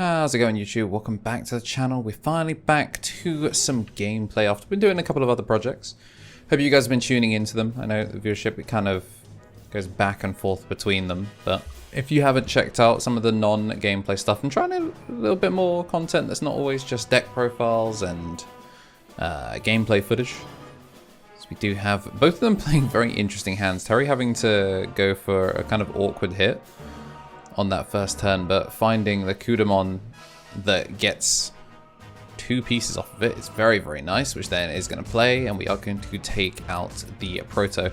How's it going, YouTube? Welcome back to the channel. We're finally back to some gameplay after we've been doing a couple of other projects. Hope you guys have been tuning into them. I know the viewership, it kind of goes back and forth between them, but if you haven't checked out some of the non-gameplay stuff, I'm trying a little bit more content that's not always just deck profiles and gameplay footage. So we do have both of them playing very interesting hands. Terry having to go for a kind of awkward hit on that first turn, but finding the Kudomon that gets two pieces off of it is very, very nice, which then is going to play, and we are going to take out the Proto.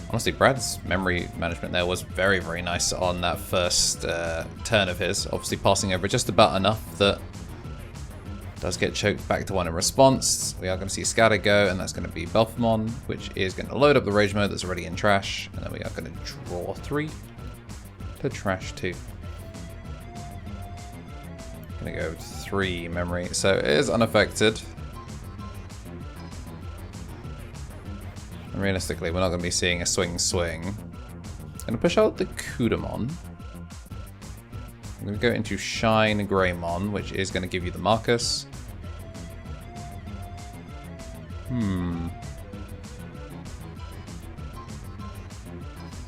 Honestly, Brad's memory management there was very, very nice on that first turn of his, obviously passing over just about enough that does get choked back to one in response. We are going to see Scatter go, and that's going to be Belphemon, which is going to load up the Rage Mode that's already in trash, and then we are going to draw 3 to trash 2. Gonna go 3 memory, so it is unaffected. And realistically, we're not gonna be seeing a swing. Gonna push out the Kudomon. I'm gonna go into Shine Greymon, which is gonna give you the Marcus.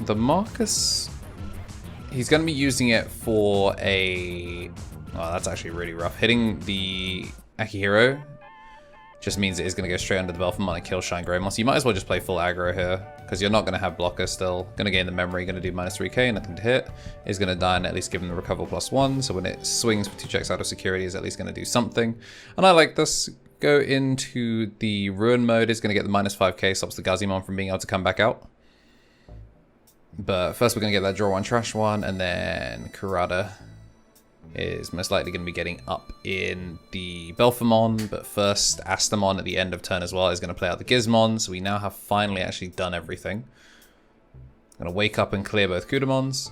The Marcus, he's going to be using it for a... Oh, that's actually really rough. Hitting the Akihiro just means it is going to go straight under the Belphemon and kill Shine Greymon. So you might as well just play full aggro here, because you're not going to have blocker still. Going to gain the memory, going to do minus 3k, nothing to hit. Is going to die and at least give him the recover +1. So when it swings for 2 checks out of security, is at least going to do something. And I like this. Go into the Ruin mode, is going to get the minus 5k, stops the Gazimon from being able to come back out. But first we're going to get that draw 1, trash 1, and then Kurada is most likely going to be getting up in the Belphemon, but first Astamon at the end of turn as well is going to play out the Gizmon, so we now have finally actually done everything. Going to wake up and clear both Kudomons.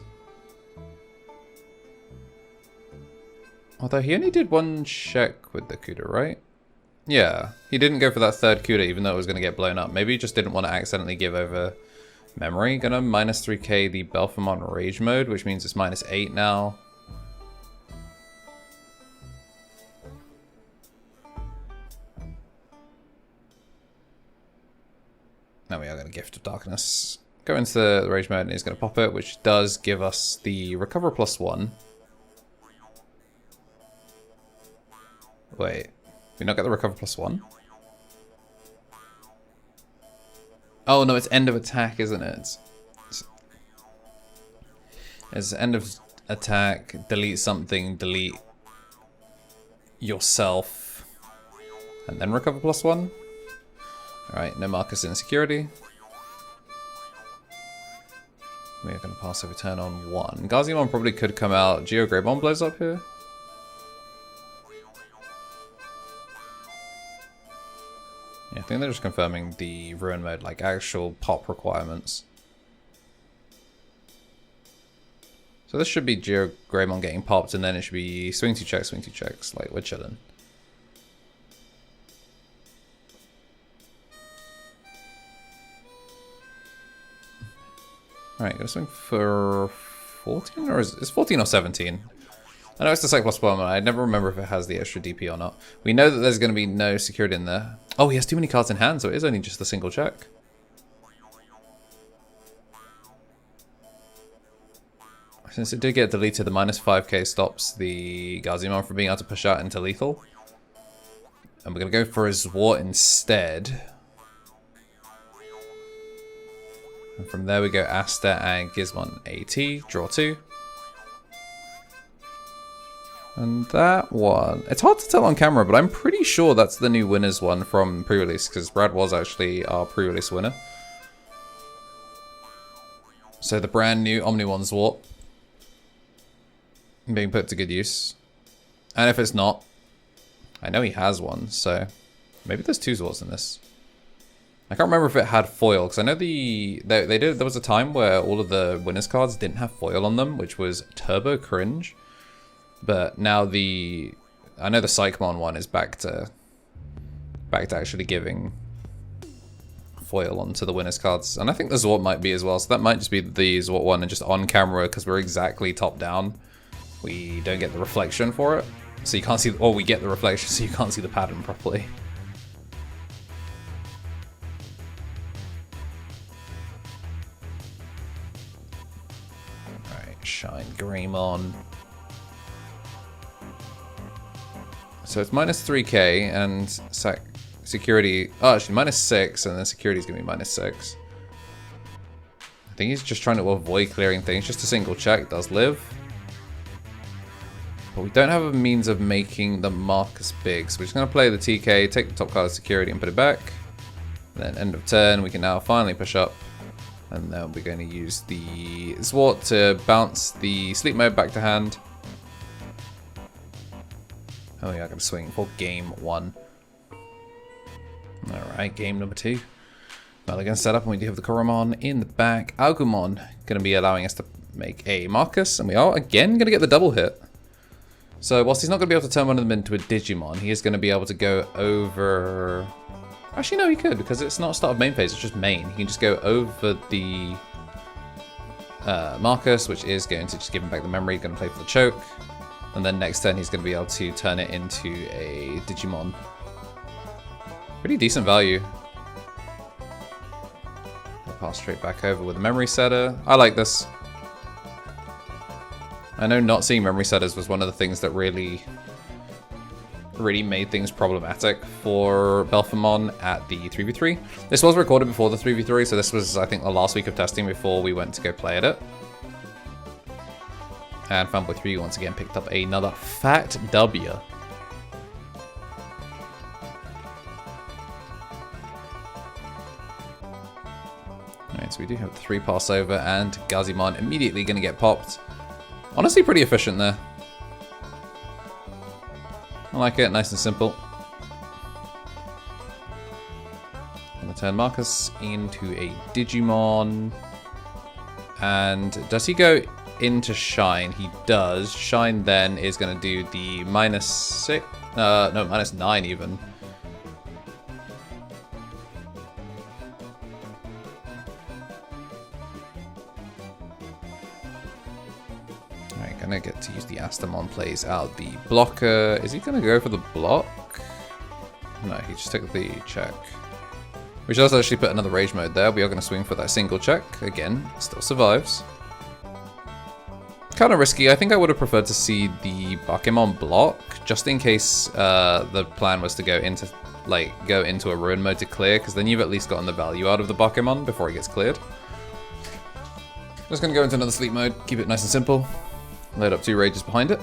Although he only did 1 check with the Kuda, right? Yeah, he didn't go for that third Kuda even though it was going to get blown up. Maybe he just didn't want to accidentally give over memory. Gonna minus 3k the Belphemon Rage mode, which means it's minus 8 now. Now we are going to Gift of Darkness. Go into the Rage mode and he's going to pop it, which does give us the recover +1. Wait, we not get the recover +1? Oh no, it's end of attack, isn't it? It's end of attack, delete something, delete yourself, and then recover +1. Alright, no Marcus in security. We are going to pass over turn on 1. Gazimon probably could come out. Geo Greymon blows up here. Yeah, I think they're just confirming the Ruin mode, like actual pop requirements. So this should be Geo Greymon getting popped, and then it should be swing 2 checks, like we're chilling. Alright, gonna swing for 14, or is it 14 or 17? I know it's the Psych +1, I never remember if it has the extra DP or not. We know that there's going to be no security in there. Oh, he has too many cards in hand, so it is only just a single check. Since it did get deleted, the minus 5k stops the Gazimon from being able to push out into lethal. And we're going to go for his Zwart instead. And from there we go Asta and Gizmon AT, draw 2. And that one, it's hard to tell on camera, but I'm pretty sure that's the new winners one from pre-release, because Brad was actually our pre-release winner. So the brand new Omni-One Zwart being put to good use. And if it's not, I know he has one, so maybe there's 2 Zwarts in this. I can't remember if it had foil, because I know there was a time where all of the winners cards didn't have foil on them, which was turbo cringe. But now I know the Psychmon one is back to actually giving foil onto the winners cards, and I think the Zwart might be as well. So that might just be the Zwart one and just on camera because we're exactly top down. we don't get the reflection for it. So you can't see, or we get the reflection so you can't see the pattern properly. Alright, shine Greymon. So it's minus 3k and security, oh actually minus 6 and then security is going to be minus 6. I think he's just trying to avoid clearing things, just a single check does live. But we don't have a means of making the Marcus big, so we're just going to play the TK, take the top card of security and put it back. And then end of turn we can now finally push up. And then we're going to use the Zwart to bounce the sleep mode back to hand. Oh yeah, I'm going to swing for game 1. Alright, game number 2. Well, again, set up, and we do have the Coromon in the back. Agumon going to be allowing us to make a Marcus, and we are again going to get the double hit. So whilst he's not going to be able to turn one of them into a Digimon, he is going to be able to go over... Actually, no, he could, because it's not start of main phase, it's just main. He can just go over the Marcus, which is going to just give him back the memory, going to play for the choke. And then next turn, he's going to be able to turn it into a Digimon. Pretty decent value. I'll pass straight back over with a memory setter. I like this. I know not seeing memory setters was one of the things that really made things problematic for Belphemon at the 3v3. This was recorded before the 3v3, so this was, I think, the last week of testing before we went to go play at it. And Fanboy3 once again picked up another fat W. Alright, so we do have the 3 pass over, and Gazimon immediately going to get popped. Honestly, pretty efficient there. I like it, nice and simple. Gonna turn Marcus into a Digimon. And does he go into Shine? He does. Shine then is going to do the minus 6. No, minus 9 even. Alright, gonna get to use the Astamon plays out the blocker. Is he gonna go for the block? No, he just took the check. Which does actually put another rage mode there. We are going to swing for that single check. Again, still survives. Kind of risky. I think I would have preferred to see the Bakemon block, just in case the plan was to go into a ruin mode to clear, because then you've at least gotten the value out of the Bakemon before it gets cleared. Just going to go into another sleep mode, keep it nice and simple. Load up 2 rages behind it.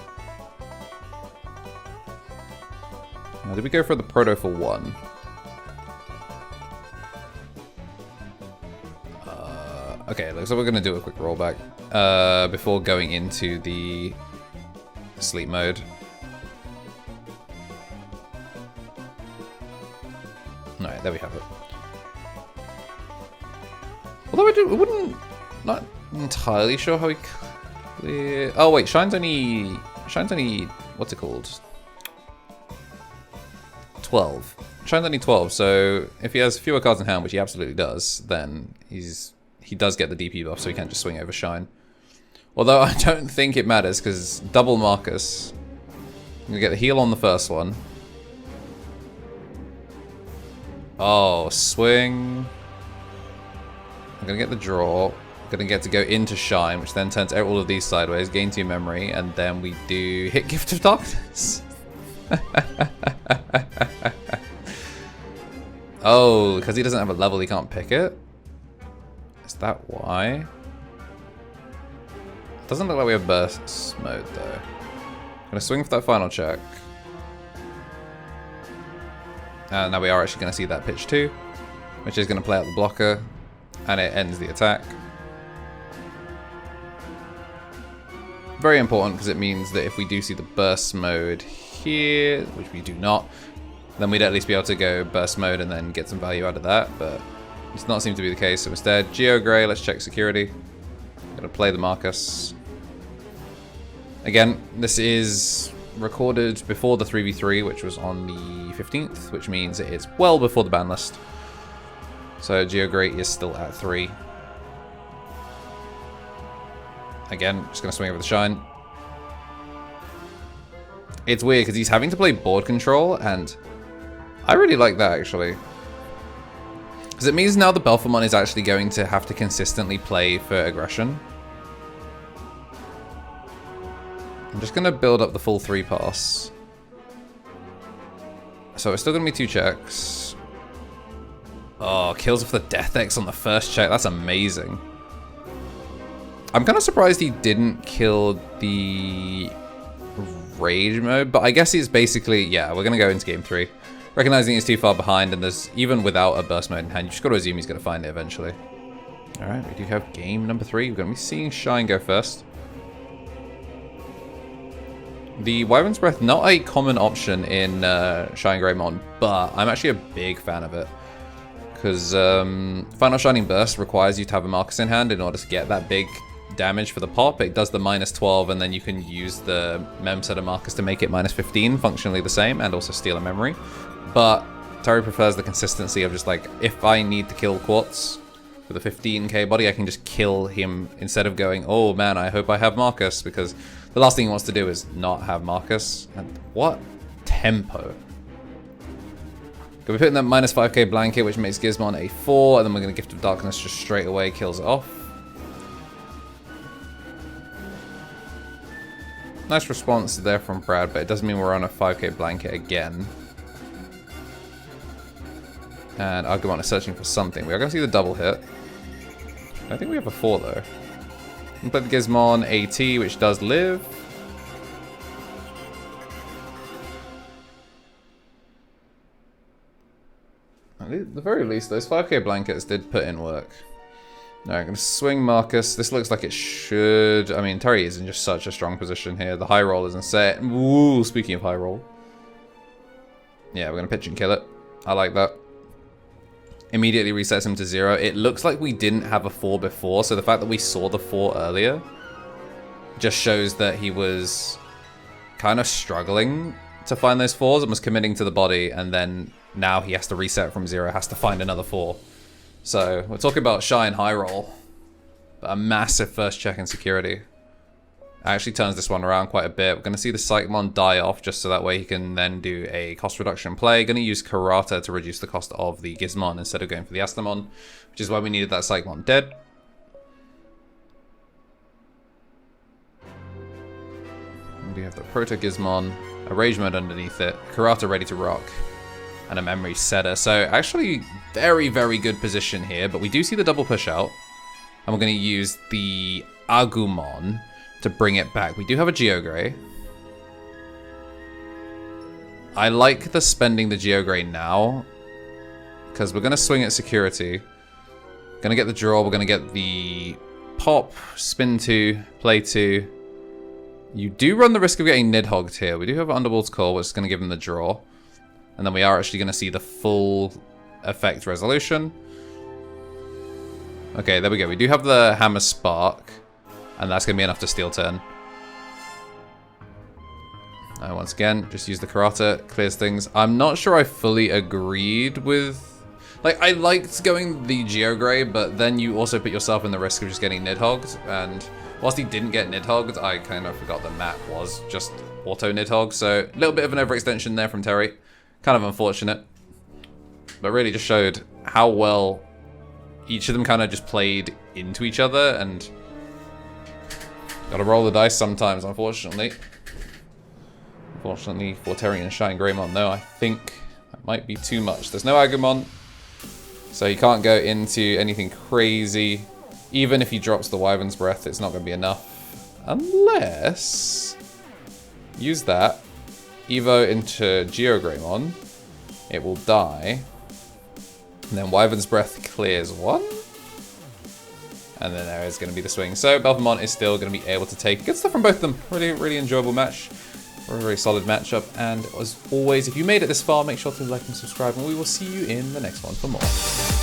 Now, did we go for the Proto for 1? Okay, looks like we're going to do a quick rollback before going into the sleep mode. Alright, there we have it. Although I wouldn't... Not entirely sure how we clear... Oh wait, Shine's only... What's it called? 12. Shine's only 12, so if he has fewer cards in hand, which he absolutely does, then he does get the DP buff, so he can't just swing over Shine. Although I don't think it matters, because double Marcus. I'm going to get the heal on the first one. Oh, swing. I'm going to get the draw. I'm going to get to go into Shine, which then turns all of these sideways, gain 2 memory, and then we do hit Gift of Darkness. Oh, because he doesn't have a level, he can't pick it? Is that why? Doesn't look like we have burst mode though. Gonna swing for that final check. And now we are actually gonna see that pitch 2, which is gonna play out the blocker, and it ends the attack. Very important because it means that if we do see the burst mode here, which we do not, then we'd at least be able to go burst mode and then get some value out of that, but it does not seem to be the case. So instead, Geo Grey, let's check security. Gonna play the Marcus. Again, this is recorded before the 3v3, which was on the 15th, which means it is well before the ban list. So Geo Grey is still at 3. Again, just gonna swing over the Shine. It's weird because he's having to play board control, and I really like that, actually. Because it means now the Belphemon is actually going to have to consistently play for aggression. I'm just going to build up the full 3-pass. So it's still going to be 2 checks. Oh, kills off the Death X on the first check. That's amazing. I'm kind of surprised he didn't kill the Rage mode, but I guess he's basically, yeah, we're going to go into game 3. Recognizing he's too far behind, and there's, even without a burst mode in hand, you just got to assume he's going to find it eventually. Alright, we do have game number 3. We're going to be seeing Shine go first. The Wyvern's Breath, not a common option in Shine Greymon, but I'm actually a big fan of it. Because Final Shining Burst requires you to have a Marcus in hand in order to get that big damage for the pop. It does the -12, and then you can use the Mem set of Marcus to make it -15, functionally the same, and also steal a memory. But Terry prefers the consistency of just like, if I need to kill Quartz with a 15k body, I can just kill him instead of going, oh man, I hope I have Marcus, because the last thing he wants to do is not have Marcus. And what tempo. We're putting that -5k blanket, which makes Gizmon a 4, and then we're going to Gift of Darkness just straight away, kills it off. Nice response there from Brad, but it doesn't mean we're on a 5k blanket again. And Agumon is searching for something. We are going to see the double hit. I think we have a 4 though. We play the Gizmon AT, which does live. At the very least, those 5k blankets did put in work. Now I'm going to swing Marcus. This looks like it should... I mean, Terry is in just such a strong position here. The high roll isn't set. Ooh, speaking of high roll. Yeah, we're going to pitch and kill it. I like that. Immediately resets him to 0. It looks like we didn't have a 4 before, so the fact that we saw the 4 earlier just shows that he was kind of struggling to find those 4s and was committing to the body, and then now he has to reset from 0, has to find another 4. So we're talking about Shine high roll, but a massive first check in security. Actually turns this one around quite a bit. We're going to see the Psychmon die off just so that way he can then do a cost reduction play. Going to use Karata to reduce the cost of the Gizmon instead of going for the Astamon, which is why we needed that Psychmon dead. We do have the Proto Gizmon, a Rage mode underneath it, Karata ready to rock, and a Memory Setter. So actually very, very good position here, but we do see the double push out, and we're going to use the Agumon to bring it back. We do have a Geogray. I like the spending the Geogray now, because we're going to swing at security. Going to get the draw. We're going to get the pop, spin 2, play 2. You do run the risk of getting Nidhogged here. We do have Underworld's Call, which is going to give him the draw. And then we are actually going to see the full effect resolution. Okay, there we go. We do have the Hammer Spark. And that's going to be enough to steal turn. Once again, just use the Karata, clears things. I'm not sure I fully agreed with... Like, I liked going the Geogray, but then you also put yourself in the risk of just getting Nidhogged. And whilst he didn't get Nidhogged, I kind of forgot that Matt was just auto Nidhogg. So, a little bit of an overextension there from Terry. Kind of unfortunate. But really just showed how well each of them kind of just played into each other, and... Gotta roll the dice sometimes, unfortunately. Unfortunately for Terry and Shine Greymon, though, I think that might be too much. There's no Agumon, so he can't go into anything crazy. Even if he drops the Wyvern's Breath, it's not going to be enough. Unless... Use that. Evo into Greymon. It will die. And then Wyvern's Breath clears 1. And then there is going to be the swing. So Belphemon is still going to be able to take good stuff from both of them. Really, really enjoyable match. Very, very solid matchup. And as always, if you made it this far, make sure to like and subscribe. And we will see you in the next one for more.